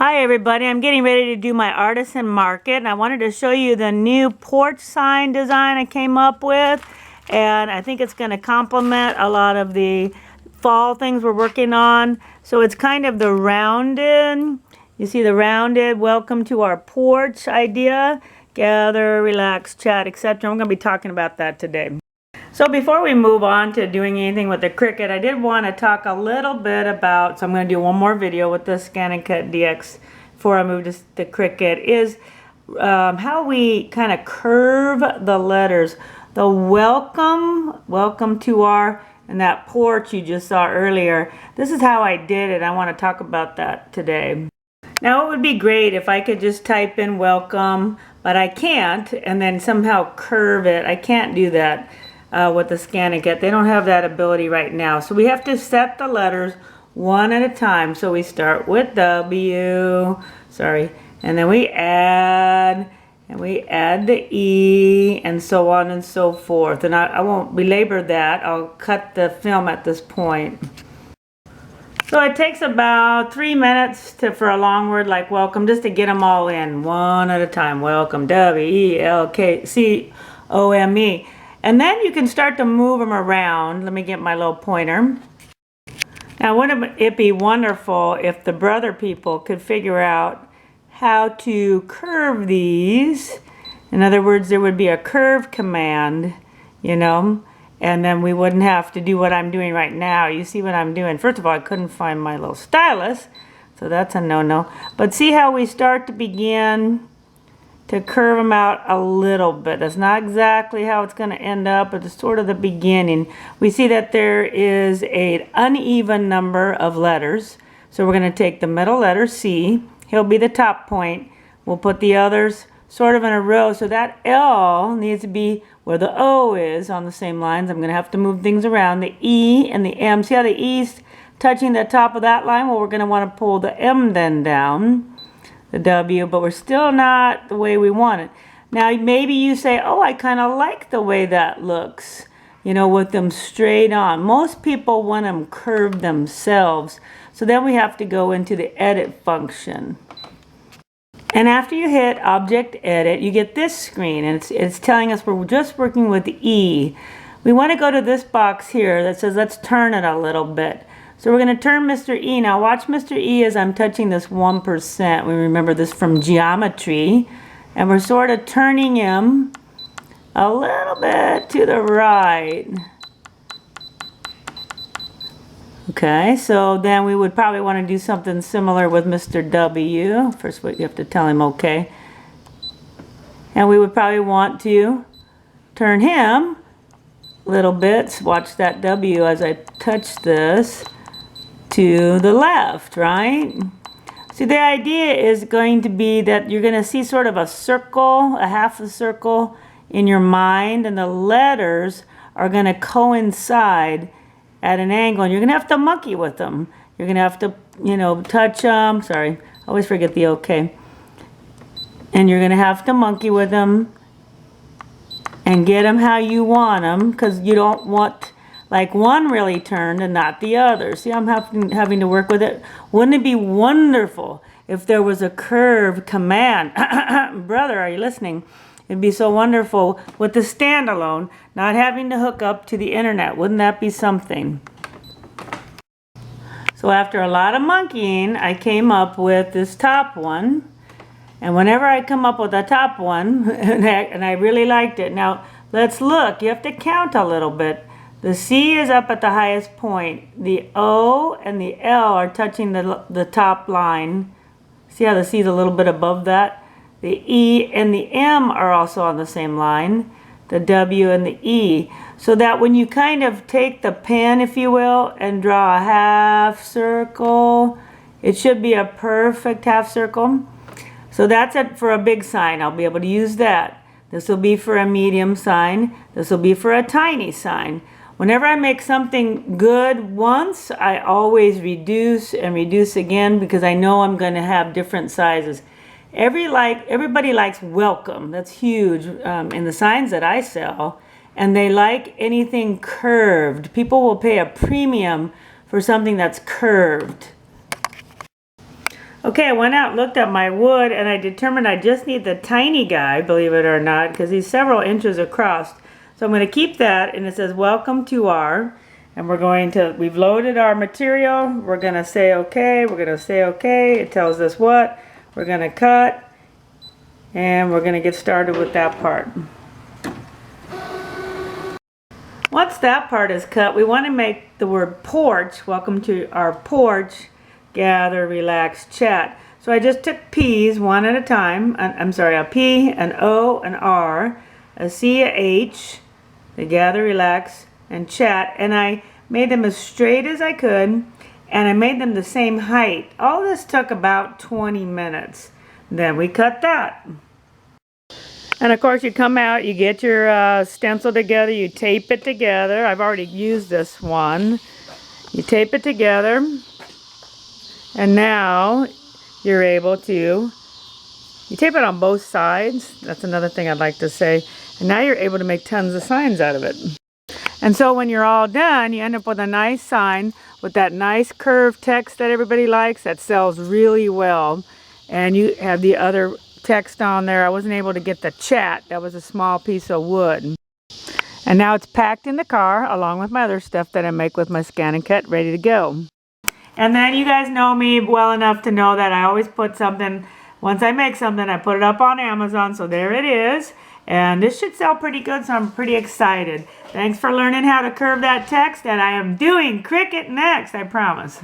Hi everybody, I'm getting ready to do my artisan market and I wanted to show you the new porch sign design I came up with, and I think it's going to complement a lot of the fall things we're working on. So it's kind of the rounded, you see the rounded welcome to our porch idea, gather, relax, chat, etc. I'm going to be talking about that today. So before we move on to doing anything with the Cricut, I did want to talk a little bit about, so I'm going to do one more video with the ScanNCut DX before I move to the Cricut, is how we kind of curve the letters. The welcome to our, and that porch you just saw earlier. This is how I did it. I want to talk about that today. Now it would be great if I could just type in welcome, but I can't, and then somehow curve it. I can't do that. With the ScanNCut. They don't have that ability right now. So we have to set the letters one at a time. So we start with W, and then we add, and we add the E, and so on and so forth. And I won't belabor that. I'll cut the film at this point. So it takes about 3 minutes for a long word like welcome, just to get them all in one at a time. Welcome, W-E-L-K-C-O-M-E. And then you can start to move them around. Let me get my little pointer. Now, wouldn't it be wonderful if the brother people could figure out how to curve these? In other words, there would be a curve command, you know, and then we wouldn't have to do what I'm doing right now. You see what I'm doing? First of all, I couldn't find my little stylus, so that's a no-no. But see how we start to begin to curve them out a little bit. That's not exactly how it's going to end up, but it's sort of the beginning. We see that there is an uneven number of letters. So we're going to take the middle letter, C. He'll be the top point. We'll put the others sort of in a row. So that L needs to be where the O is on the same lines. I'm going to have to move things around. The E and the M. See how the E's touching the top of that line? Well, we're going to want to pull the M then down. The W, but we're still not the way we want it. Now maybe you say, oh, I kind of like the way that looks, you know, with them straight on. Most people want them curved themselves, so then we have to go into the edit function. And after you hit object edit, you get this screen, and it's telling us we're just working with E. We want to go to this box here that says let's turn it a little bit. So we're going to turn Mr. E. Now watch Mr. E as I'm touching this 1%. We remember this from geometry. And we're sort of turning him a little bit to the right. Okay, so then we would probably want to do something similar with Mr. W. First you have to tell him okay. And we would probably want to turn him a little bit. Watch that W as I touch this. To the left, right? See, the idea is going to be that you're going to see sort of a circle, a half a circle in your mind, and the letters are going to coincide at an angle, and you're going to have to monkey with them. You're going to have to, you know, touch them. Sorry, I always forget the okay. And you're going to have to monkey with them and get them how you want them, because you don't want like one really turned and not the other. See, I'm having to work with it. Wouldn't it be wonderful if there was a curve command? Brother, are you listening? It'd be so wonderful with the standalone, not having to hook up to the internet. Wouldn't that be something? So after a lot of monkeying, I came up with this top one. And whenever I come up with a top one, and I really liked it. Now, let's look. You have to count a little bit. The C is up at the highest point. The O and the L are touching the top line. See how the C is a little bit above that? The E and the M are also on the same line. The W and the E. So that when you kind of take the pen, if you will, and draw a half circle, it should be a perfect half circle. So that's it for a big sign. I'll be able to use that. This will be for a medium sign. This will be for a tiny sign. Whenever I make something good once, I always reduce and reduce again, because I know I'm going to have different sizes. Everybody likes welcome. That's huge in the signs that I sell. And they like anything curved. People will pay a premium for something that's curved. Okay, I went out and looked at my wood, and I determined I just need the tiny guy, believe it or not, because he's several inches across. So I'm going to keep that, and it says welcome to our, and we've loaded our material. We're going to say okay, we're going to say okay. It tells us what. We're going to cut, and we're going to get started with that part. Once that part is cut, we want to make the word porch, welcome to our porch, gather, relax, chat. So I just took P's one at a time. I'm sorry, a P, an O, an R, a C, a H, the gather, relax, and chat. And I made them as straight as I could, and I made them the same height. All this took about 20 minutes. Then we cut that. And of course you come out, you get your stencil together, you tape it together. I've already used this one. You tape it together, and now you're able to, you tape it on both sides. That's another thing I'd like to say. And now you're able to make tons of signs out of it. And so when you're all done, you end up with a nice sign with that nice curved text that everybody likes that sells really well. And you have the other text on there. I wasn't able to get the chat. That was a small piece of wood. And now it's packed in the car along with my other stuff that I make with my Scan and Cut ready to go. And then you guys know me well enough to know that I always put something, once I make something, I put it up on Amazon. So there it is. And this should sell pretty good, so I'm pretty excited. Thanks for learning how to curve that text, and I am doing Cricut next, I promise.